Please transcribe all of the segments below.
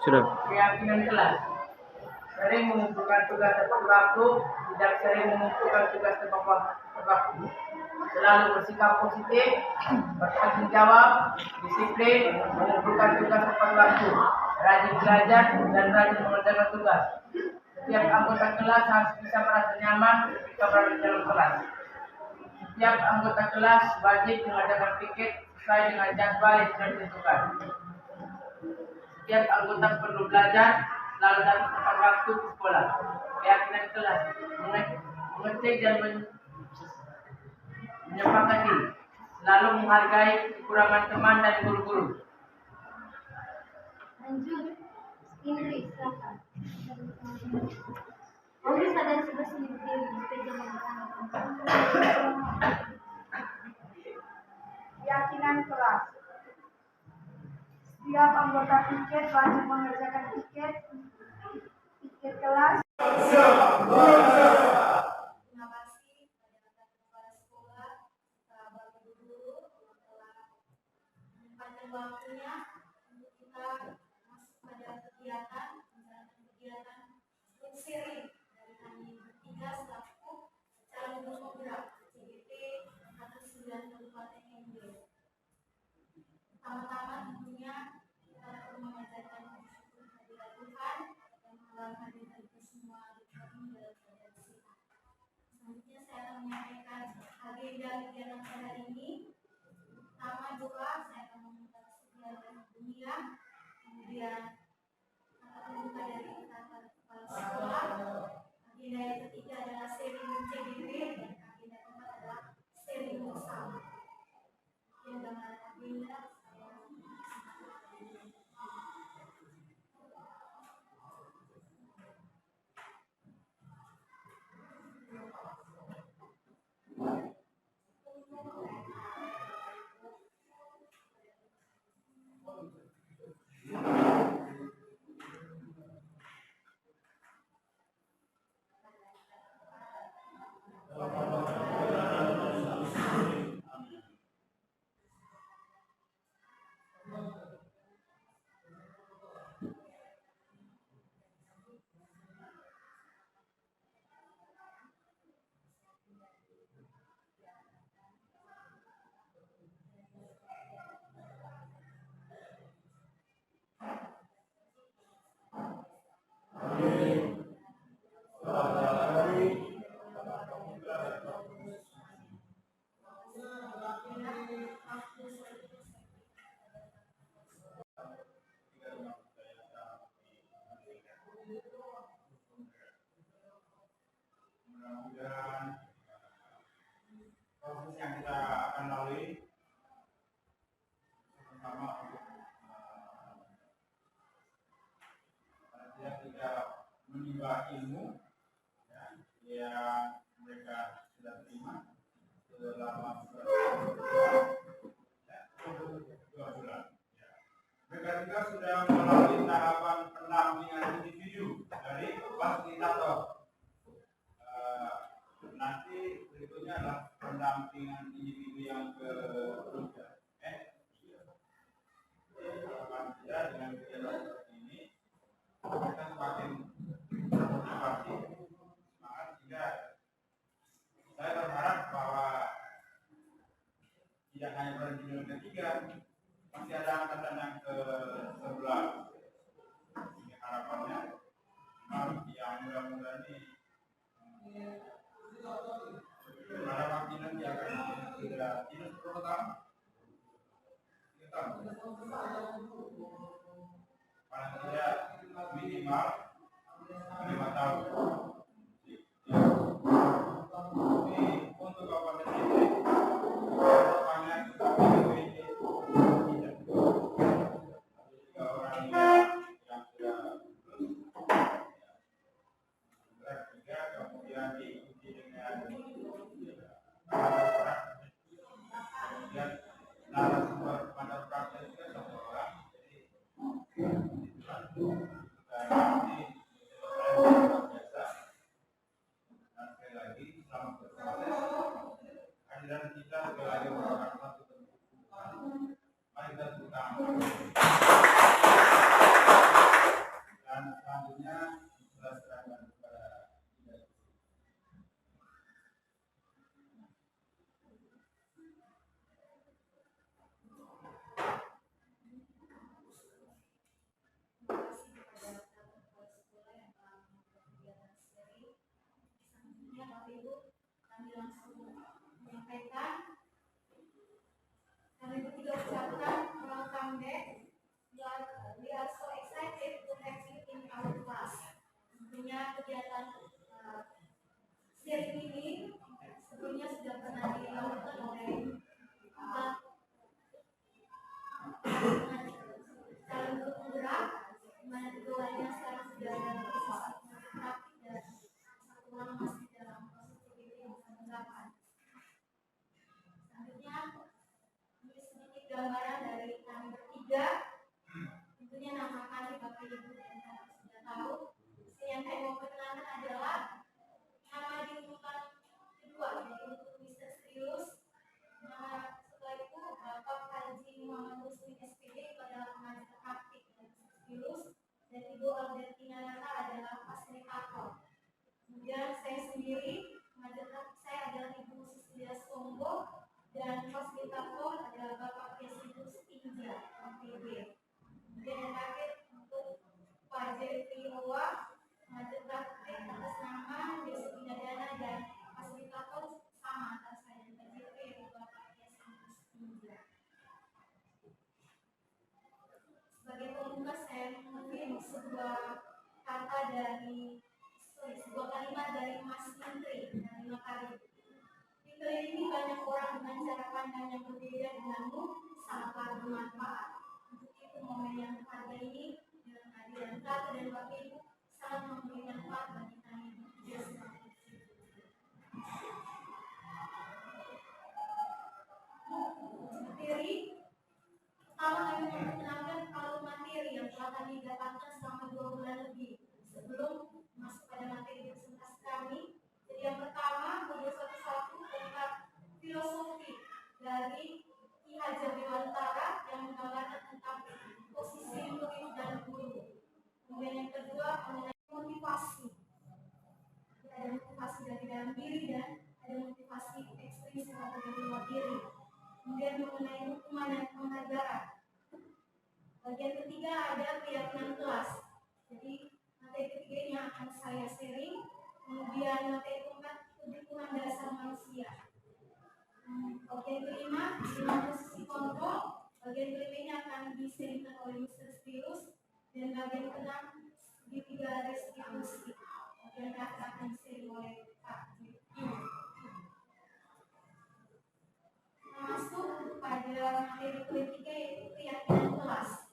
Sudah. Keyakinan kelas. Sering mengumpulkan tugas tepat waktu, tidak sering mengumpulkan tugas tepat waktu. Selalu bersikap positif, bertanggung jawab, disiplin, mengumpulkan tugas tepat waktu, rajin belajar dan rajin mengerjakan tugas. Setiap anggota kelas harus bisa merasa nyaman ketika berada di dalam kelas. Setiap anggota kelas wajib mengerjakan piket sesuai dengan jadwal yang sudah ditentukan. Setiap anggota perlu belajar selalu dapat tepat waktu ke sekolah. Keyakinan kelas mengecek dan menyepakati, selalu menghargai kekurangan teman dan guru-guru. Lanjut, Indri, silakan. Kamu sadar sudah sendiri Keyakinan kelas. Setiap anggota piket wajib mengerjakan piket kelas. Terima kasih kepada kepala sekolah, sahabat guru telah menyempatkan waktunya untuk kita masuk pada kegiatan group sharing dari kami bertiga selaku calon guru penggerak CGT atau 9 Kabupaten ND. Pertama-tama tentunya kita perlu mengajarkan bersyukur kehadirat Tuhan dan malam hadir kita semua di kami dalam keadaan sehat. Selanjutnya saya akan menyampaikan agenda kegiatan pada hari ini. Pertama doa, saya akan meminta kesediaan dunia, kemudian buka dari kata kepala sekolah. Agenda yang ketiga adalah sharing CDP dan agenda keempat adalah sharing bersama. Yang dengan agenda mudah-mudahan proses yang kita akan lalui sama untuk tidak menimba ilmu yang mereka sudah terima selama 2 bulan. Mereka juga sudah melalui tahapan pendampingan individu dari fasilitator. Nanti berikutnya adalah pendampingan individu yang ketiga. Harapan kita dengan kegiatan seperti ini, kita semakin termotivasi, semangat, sehingga saya berharap bahwa tidak hanya berhenti di ketiga, masih ada angkatan yang ke-11. Ini harapannya, yang mudah-mudahan ini pada waktu nanti akan sudah dinas pertama paling tidak minimal 5 tahun. Jadi untuk kabupaten ini harapannya tidak 3 orang yang sudah tiga, kemudian diikuti dengan kemudian narasumber pada praktek juga 1 orang. Jadi kami langsung menyampaikan. Kami bertiga ucapkan welcome back. We are so excited to have you in our class. Tentunya kegiatan sharing ini sebelumnya sudah pernah dilakukan oleh calon guru penggerak, di mana keduanya sekarang sudah ada posisi praktik dan satu orang masih dalam proses PPP penerapan. Selanjutnya, ini sedikit gambaran dari kami bertiga. Tentunya nama kami Bapak Ibu dan kami sudah tahu. Yang saya mau perkenalkan adalah nama di urutan kedua, yaitu untuk Mr. Srius. Nah, setelah itu Bapak Haji Muhammad Rusmin SPD itu adalah pengajar praktik dan Srius, dan Ibu Albertina Nata adalah fasilitator. Kemudian saya sendiri, pengajar praktik saya adalah Ibu Sisilia Sombo, dan fasilitator adalah Bapak Yesus Inja, MPB. Kemudian yang terakhir untuk Pak Jeffrey Owa, pengajar praktik atas nama Yosefina Dana, dan fasilitator sama atas saya dan Pak Jeffrey yaitu Bapak Yesus Inja. Sebagai pembuka saya mungkin sebuah kata dari sebuah kalimat dari Mas Menteri dari Makarim. Dikelilingi banyak orang dengan cara pandang yang berbeda denganmu, sangatlah bermanfaat. Untuk itu momen yang berharga ini dengan kehadiran Kata dan Bapak Ibu sangat memberi manfaat bagi kami bertiga sebagai materi. Pertama kami memperkenalkan kalau materi yang telah kami dapatkan selama 2 bulan lebih sebelum masuk pada materi presentasi kami. Jadi yang pertama, modul 1 tentang filosofi dari Ki Hajar Dewantara yang menggambarkan tentang posisi murid dan guru. Kemudian yang kedua mengenai motivasi. Ada motivasi dari dalam diri dan ada motivasi ekstrinsik atau dari luar diri. Kemudian mengenai hukuman dan penghargaan. Bagian ketiga ada keyakinan kelas. Jadi materi ketiga ini akan saya sharing. Kemudian materi keempat kebutuhan dasar manusia. Bagian kelima posisi kontrol. Bagian kelima ini akan di-sharingkan oleh Mr. Srius. Dan bagian keenam segitiga restitusi. Bagian terakhir akan di-sharing oleh Pak Jeffrey. Masuk pada materi ketiga yaitu keyakinan kelas.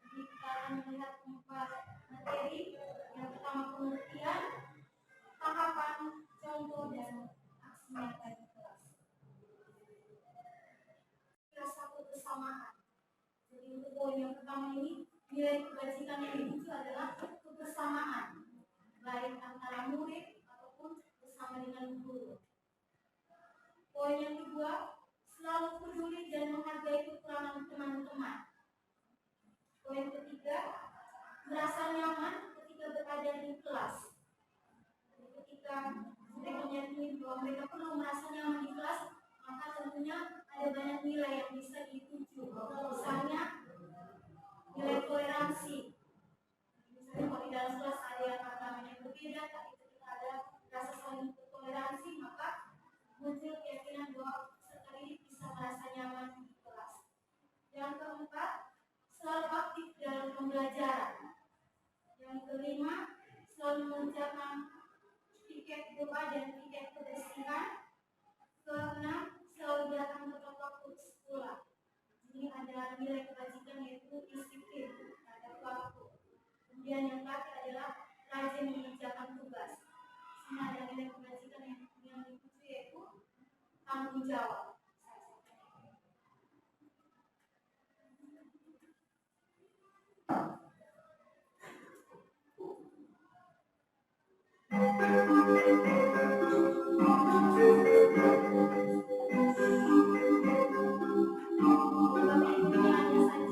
Jadi kita akan melihat 4 materi. Yang pertama pengertian, tahapan, contoh, dan aksi nyata di kelas. Rasa kebersamaan. Jadi untuk poin yang pertama ini, nilai kebajikan yang dituju adalah kebersamaan, baik antara murid ataupun bersama dengan guru. Poin yang kedua, selalu peduli dan menghargai kekurangan teman-teman. Poin ketiga, merasa nyaman ketika berada di kelas. Ketika mereka menyadari bahwa mereka perlu merasa nyaman di kelas, maka tentunya ada banyak nilai yang bisa dituju. Misalnya nilai toleransi. Misalnya kalau di dalam kelas ada yang agamanya berbeda, tapi ketika ada rasa saling toleransi, maka muncul keyakinan bahwa peserta didik bisa merasa nyaman di kelas. Yang keempat, selalu aktif dalam pembelajaran. Yang kelima, selalu mengerjakan tiket doa dan tiket kebersihan. Keenam, selalu datang tepat waktu ke sekolah. Ini ada nilai kebajikan yaitu disiplin pada waktu. Kemudian yang terakhir adalah rajin mengerjakan tugas. Ini ada nilai kebajikan yang dituju yaitu tanggung jawab. Bapak Ibu, ini hanya saja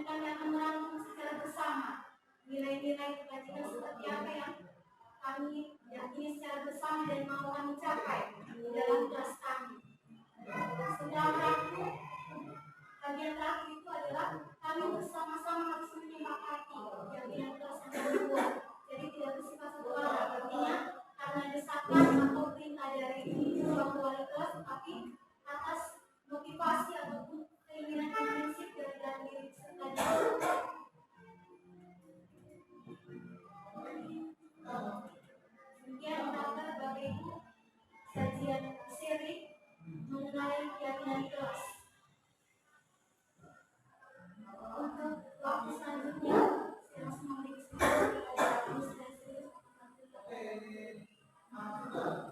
Kemudian kami akan merangkum secara bersama nilai-nilai kebajikan seperti apa yang kami yakini secara bersama dan mau kami capai di dalam kelas kami. Setelah merangkum, bagian terakhir itu adalah kami bersama-sama harus menyepakati keyakinan kelas yang kami buat. Jadi tidak bersifat satu arah, artinya karena desakan atau perintah dari seorang wali kelas, tetapi atas motivasi ataupun keinginan prinsip dari dalam diri peserta didik. Demikian maka Bapak Ibu sajian seri mengenai keyakinan kelas. Untuk waktu selanjutnya saya langsung memberi kesempatan kepada Bapak Ibu.